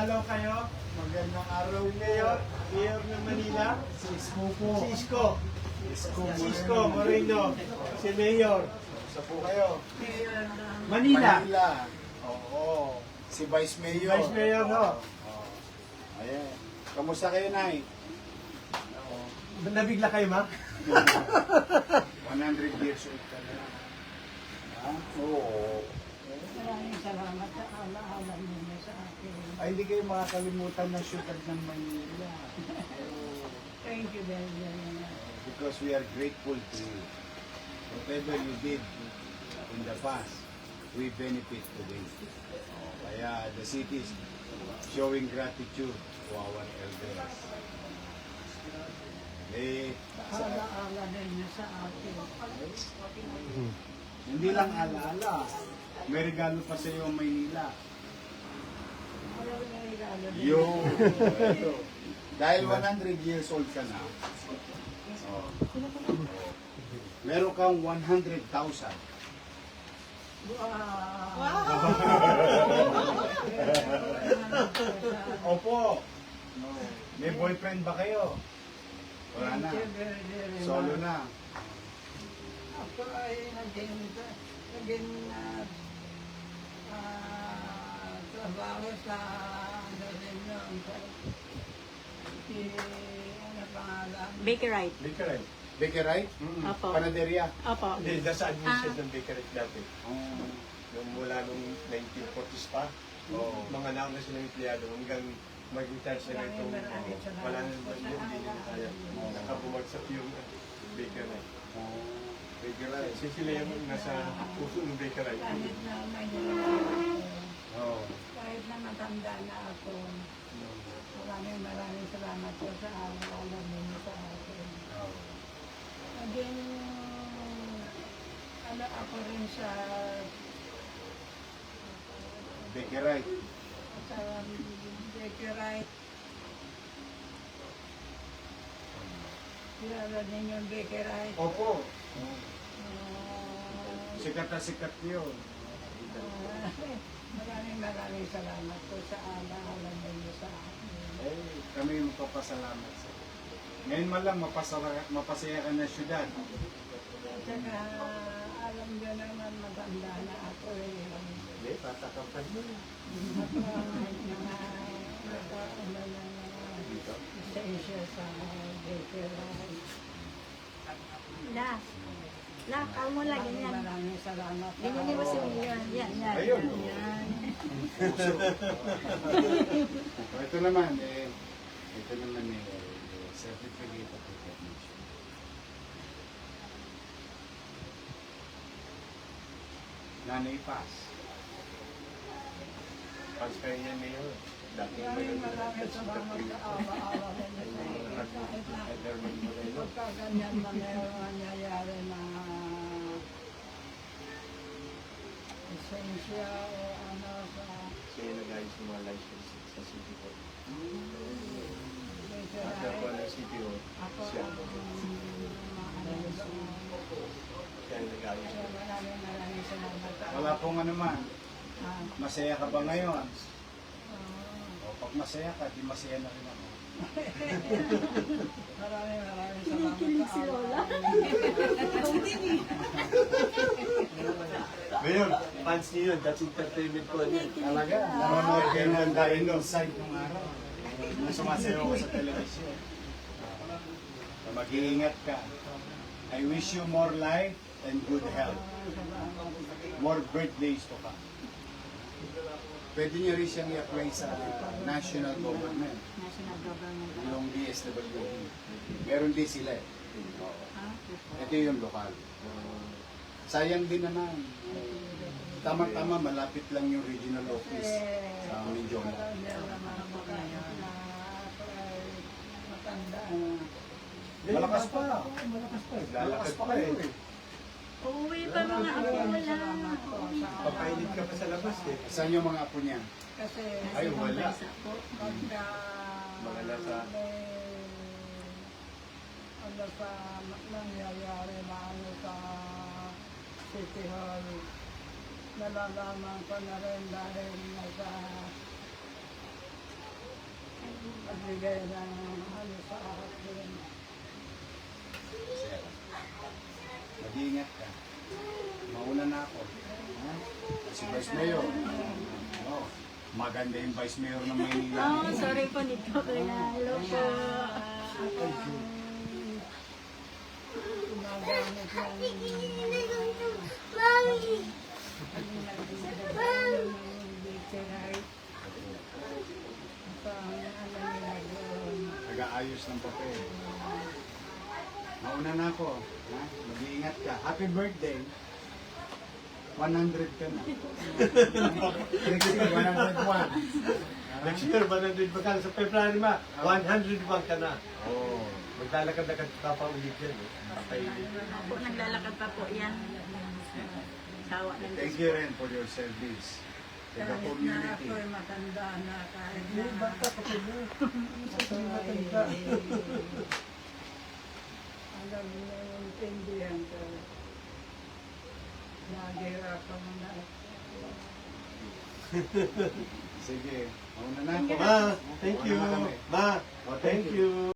Nanalo kayo. Magandang araw Mayor, Mayor ng Manila. Si Isko po. Si Isko. Isko Moreno. Si Mayor. Isa po kayo. Manila. Manila. Oo. Si Vice Mayor. Vice Mayor, no? Oo. Ayan. Kamusta kayo, Nay? Nabigla kayo, ma? 100 years old ka na. Ha? Oo. Maraming salamat sa alaala ninyo sa akin. Ay, hindi kayo makakalimutan ng syudad ng Manila. Thank you very, very much. Because we are grateful to you. Whatever you did in the past, we benefit today. Kaya the city is showing gratitude to our elders. Alaala ninyo sa akin. Hindi lang alaala. May regalo pa sa iyo ang Maynila. Maraming regalo din. Ito. Dahil 100 years old ka na, meron kang 100,000. Opo. May boyfriend ba kayo? Wala na. Thank you very, very much. Solo na. Ako ay naging trabaho sa ano din yun. Si, ano pangalan? Bakerite. Bakery. Bakery? Opo. Panaderia? Opo. Hindi, nasa administration ng bakery dati. Oh. Yung mula nung 1940s pa. Oo. Mga anak na silang empleyado hanggang mag-retire sila itong wala na naman yun, hindi nila kaya. Nakabumagsak yung bakery. Bakery. Kasi sila yung nasa puso ng bakery. Kahit na may nilalaman ako, Oh. kahit na matanda na ako, maraming salamat po sa alaala ninyo sa akin. Naging, ano ako rin sa Bakery. Bakerite. Kilala ninyo yung Bakerite. Opo. Sikat na sikat yun. Maraming salamat po sa alaala ninyo sa akin. Eh, kami yung magpapasalamat sa iyo. Ngayon man lang, mapasaya ka na syudad. At saka, alam nyo naman, matanda na ako eh. Hindi, tatakapan mo. Isa sa Bakerite. Kalmo lang, ganyan. Maraming salamat. Ganyan din mo si Mayor. Yan. Ayun. Yan. Ito naman, certificate of recognition. Nanay Paz. Pag kayo niya Mayor, dati Maraming salamat sa alaala ninyo sa akin. Kahit na pagkaganyan na meron nangyayari na esensya o ano sa siya yung nag-ayos ng mga license sa City Hall. At ako Bakerite. ng City Hall, Ako siya ang siya yung nag-ayos. maraming salamat. Wala pong ano man. Ah, Masaya ka ba ngayon? ah, O pag masaya ka, di masaya na rin ako. maraming salamat sa alaala. Mayor, fans niyo yun, that's entertainment ko niya. Talaga? Nanonood kayo ng Darino side nung araw. Nung sumasayaw ko sa television. Mag-iingat ka. I wish you more life and good health. More birthdays to come. Pwede niyo rin siyang i-apply sa national government. National government. Yung DSWD. Meron din sila eh. Ito yung lokal. Sayang din naman. Tama-tama, malapit lang yung regional office sa Mindoro. Malakas pa. Lalakas pa kayo eh. Uuwi pa mga apo lang. Papainit ka pa sa labas eh. Saan yung mga apo niya? Kasi Ay, wala. pagka Mga nasa ano sa nangyayari na ano sa City Hall, nalalaman ko na rin dahil nasa nagbigay ng ano sa akin. Sir, mag-iingat ka. Mauna na ako. Ha? Si Vice Mayor. Oh, maganda yung Vice Mayor ng Maynila. Oh, sorry po nito kuya. Hello po. Ako ang gumagamit ng literate. Nag-aayos ng papel. Mauna na ako. Ha? Mag-iingat ka. Happy birthday. 100 ka na. Next year, 101. Next year, 100 ba ka? Sa February ma, 100 ba ka na? Oh. Maglalakad-lakad ka pa ulit yan. Po, naglalakad pa po yan. Sawa ng Thank you rin for your service to the Kahit na community. ako'y matanda na, kahit na Bata ka pa na. ako'y Matanda. alam mo, intindihan ko. Nahihirapan mo na. Sige, mauna na ako. Ma, thank you. Mauna na kami. Ma, thank you.